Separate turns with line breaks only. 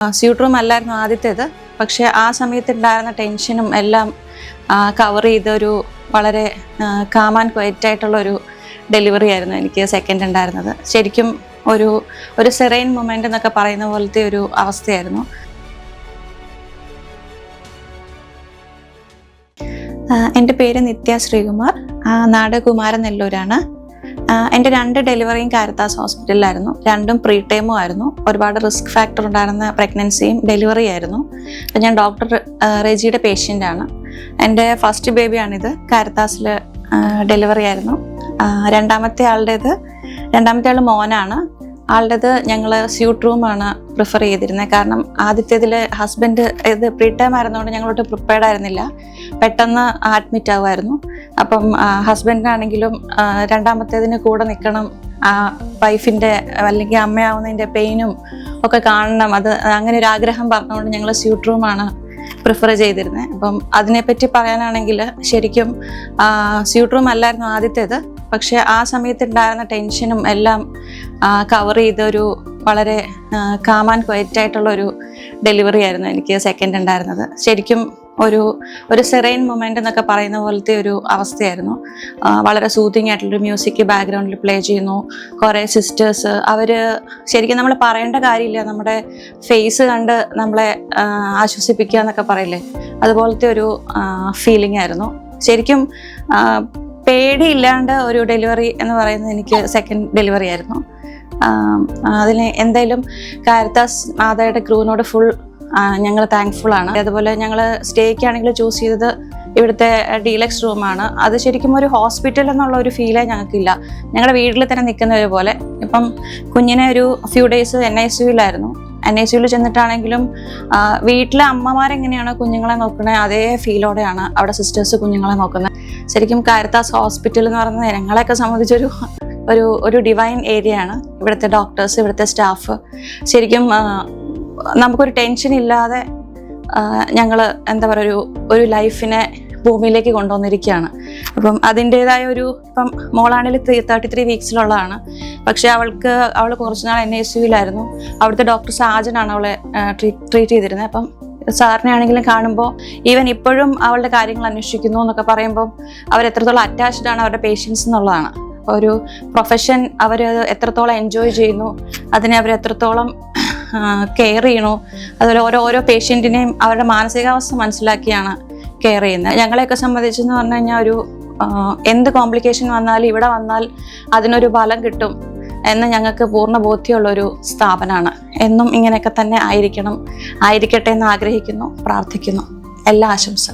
Suit room അല്ലായിരുന്നു ആദ്യത്തേത്. പക്ഷേ ആ സമയത്തുണ്ടായിരുന്ന ടെൻഷനും എല്ലാം കവർ ചെയ്തൊരു വളരെ കാം ആൻഡ് ക്വയറ്റ് ആയിട്ടുള്ളൊരു ഡെലിവറി ആയിരുന്നു എനിക്ക് സെക്കൻഡ് ഉണ്ടായിരുന്നത്. ശരിക്കും ഒരു സെറൈൻ മൊമെൻ്റ് എന്നൊക്കെ പറയുന്ന പോലത്തെ ഒരു അവസ്ഥയായിരുന്നു. എൻ്റെ പേര് നിത്യ ശ്രീകുമാർ, നാട് കുമാരനെല്ലൂരാണ്. എൻ്റെ 2 ഡെലിവറിയും കാരിത്താസ് ഹോസ്പിറ്റലിലായിരുന്നു. 2ഉം പ്രീ ടൈമും ആയിരുന്നു. ഒരുപാട് റിസ്ക് ഫാക്ടർ ഉണ്ടായിരുന്ന പ്രഗ്നൻസിയും ഡെലിവറി ആയിരുന്നു. അപ്പം ഞാൻ ഡോക്ടർ റെജിയുടെ പേഷ്യൻ്റാണ്. എൻ്റെ ഫസ്റ്റ് ബേബിയാണിത്. കാരിത്താസിൽ ഡെലിവറി ആയിരുന്നു. രണ്ടാമത്തെ ആൾ മോനാണ്. ആളുടേത് ഞങ്ങൾ സ്യൂട്ട് റൂമാണ് പ്രിഫർ ചെയ്തിരുന്നത്. കാരണം ആദ്യത്തേതിൽ ഹസ്ബൻഡ് ഇത് പ്രീ ടൈം ആയിരുന്നുകൊണ്ട് ഞങ്ങളോട്ട് പ്രിപ്പയർഡ് ആയിരുന്നില്ല. പെട്ടെന്ന് അഡ്മിറ്റ് ആവുമായിരുന്നു. അപ്പം ഹസ്ബൻഡിനാണെങ്കിലും രണ്ടാമത്തേതിന് കൂടെ നിൽക്കണം, വൈഫിൻ്റെ അല്ലെങ്കിൽ അമ്മയാവുന്നതിൻ്റെ പെയിനും ഒക്കെ കാണണം, അത് അങ്ങനെ ഒരു ആഗ്രഹം പറഞ്ഞുകൊണ്ട് ഞങ്ങൾ സ്യൂട്ട് റൂമാണ് പ്രിഫർ ചെയ്തിരുന്നത്. അപ്പം അതിനെപ്പറ്റി പറയാനാണെങ്കിൽ ശരിക്കും സ്യൂട്ട് റൂം അല്ലായിരുന്നു ആദ്യത്തേത്. പക്ഷേ ആ സമയത്തുണ്ടായിരുന്ന ടെൻഷനും എല്ലാം കവർ ചെയ്തൊരു വളരെ കാം ആൻഡ് ക്വയറ്റ് ആയിട്ടുള്ളൊരു ഡെലിവറി ആയിരുന്നു എനിക്ക് സെക്കൻഡ് ഉണ്ടായിരുന്നത്. ശരിക്കും ഒരു സെറൈൻ മൊമെൻ്റ് എന്നൊക്കെ പറയുന്ന പോലത്തെ ഒരു അവസ്ഥയായിരുന്നു. വളരെ സൂത്തിങ് ആയിട്ടുള്ളൊരു മ്യൂസിക് ബാക്ക്ഗ്രൗണ്ടിൽ പ്ലേ ചെയ്യുന്നു. കുറേ സിസ്റ്റേഴ്സ്, അവർ ശരിക്കും നമ്മൾ പറയേണ്ട കാര്യമില്ല, നമ്മുടെ ഫേസ് കണ്ട് നമ്മളെ ആശ്വസിപ്പിക്കുക എന്നൊക്കെ പറയില്ലേ, അതുപോലത്തെ ഒരു ഫീലിംഗ് ആയിരുന്നു. ശരിക്കും പേടിയില്ലാണ്ട് ഒരു ഡെലിവറി എന്ന് പറയുന്നത് എനിക്ക് സെക്കൻഡ് ഡെലിവറി ആയിരുന്നു. അതിന് എന്തായാലും കാരിത്താസ് മാതായുടെ ക്രൂവിനോട് ഫുൾ ഞങ്ങൾ താങ്ക്ഫുൾ ആണ്. അതുപോലെ ഞങ്ങൾ സ്റ്റേക്കാണെങ്കിൽ ചൂസ് ചെയ്തത് ഇവിടുത്തെ ഡീലക്സ് റൂമാണ്. അത് ശരിക്കും ഒരു ഹോസ്പിറ്റൽ എന്നുള്ള ഒരു ഫീലേ ഞങ്ങൾക്കില്ല. ഞങ്ങളുടെ വീട്ടിൽ തന്നെ നിൽക്കുന്ന പോലെ. ഇപ്പം കുഞ്ഞിനെ ഒരു ഫ്യൂ ഡേയ്സ് NICUവിലായിരുന്നു. NICUവിൽ ചെന്നിട്ടാണെങ്കിലും വീട്ടിലെ അമ്മമാരെങ്ങനെയാണോ കുഞ്ഞുങ്ങളെ നോക്കുന്നത് അതേ ഫീലോടെയാണ് അവിടെ സിസ്റ്റേഴ്സ് കുഞ്ഞുങ്ങളെ നോക്കുന്നത്. ശരിക്കും കാരിത്താസ് ഹോസ്പിറ്റൽ എന്ന് പറയുന്നത് ഞങ്ങളെയൊക്കെ സംബന്ധിച്ചൊരു ഒരു ഡിവൈൻ ഏരിയ ആണ്. ഇവിടുത്തെ ഡോക്ടേഴ്സ്, ഇവിടുത്തെ സ്റ്റാഫ് ശരിക്കും നമുക്കൊരു ടെൻഷൻ ഇല്ലാതെ ഞങ്ങൾ എന്താ പറയുക ഒരു ലൈഫിനെ ഭൂമിയിലേക്ക് കൊണ്ടുവന്നിരിക്കുകയാണ്. അപ്പം അതിൻ്റേതായ ഇപ്പം മോളാണെങ്കിൽ 33 വീക്സിലുള്ളതാണ്. പക്ഷേ അവൾ കുറച്ച് നാൾ NICUവിലായിരുന്നു. അവിടുത്തെ ഡോക്ടർ സാജനാണ് അവളെ ട്രീറ്റ് ചെയ്തിരുന്നത്. അപ്പം സാറിനെ ആണെങ്കിലും കാണുമ്പോൾ ഈവൻ ഇപ്പോഴും അവളുടെ കാര്യങ്ങൾ അന്വേഷിക്കുന്നു എന്നൊക്കെ പറയുമ്പോൾ അവരെത്രത്തോളം അറ്റാച്ച്ഡ് ആണ് അവരുടെ പേഷ്യൻസ് എന്നുള്ളതാണ്. ഒരു പ്രൊഫഷൻ അവർ എത്രത്തോളം എൻജോയ് ചെയ്യുന്നു, അതിനെ അവർ എത്രത്തോളം കെയർ ചെയ്യണു, അതുപോലെ ഓരോ പേഷ്യൻറ്റിനെയും അവരുടെ മാനസികാവസ്ഥ മനസ്സിലാക്കിയാണ് കെയർ ചെയ്യുന്നത്. ഞങ്ങളെയൊക്കെ സംബന്ധിച്ചെന്ന് പറഞ്ഞു കഴിഞ്ഞാൽ എന്ത് കോംപ്ലിക്കേഷൻ വന്നാലും ഇവിടെ വന്നാൽ അതിനൊരു ഫലം കിട്ടും എന്ന് ഞങ്ങൾക്ക് പൂർണ്ണ ബോധ്യമുള്ളൊരു സ്ഥാപനമാണ്. എന്നും ഇങ്ങനെയൊക്കെ തന്നെ ആയിരിക്കട്ടെ എന്ന് ആഗ്രഹിക്കുന്നു, പ്രാർത്ഥിക്കുന്നു. എല്ലാ ആശംസ.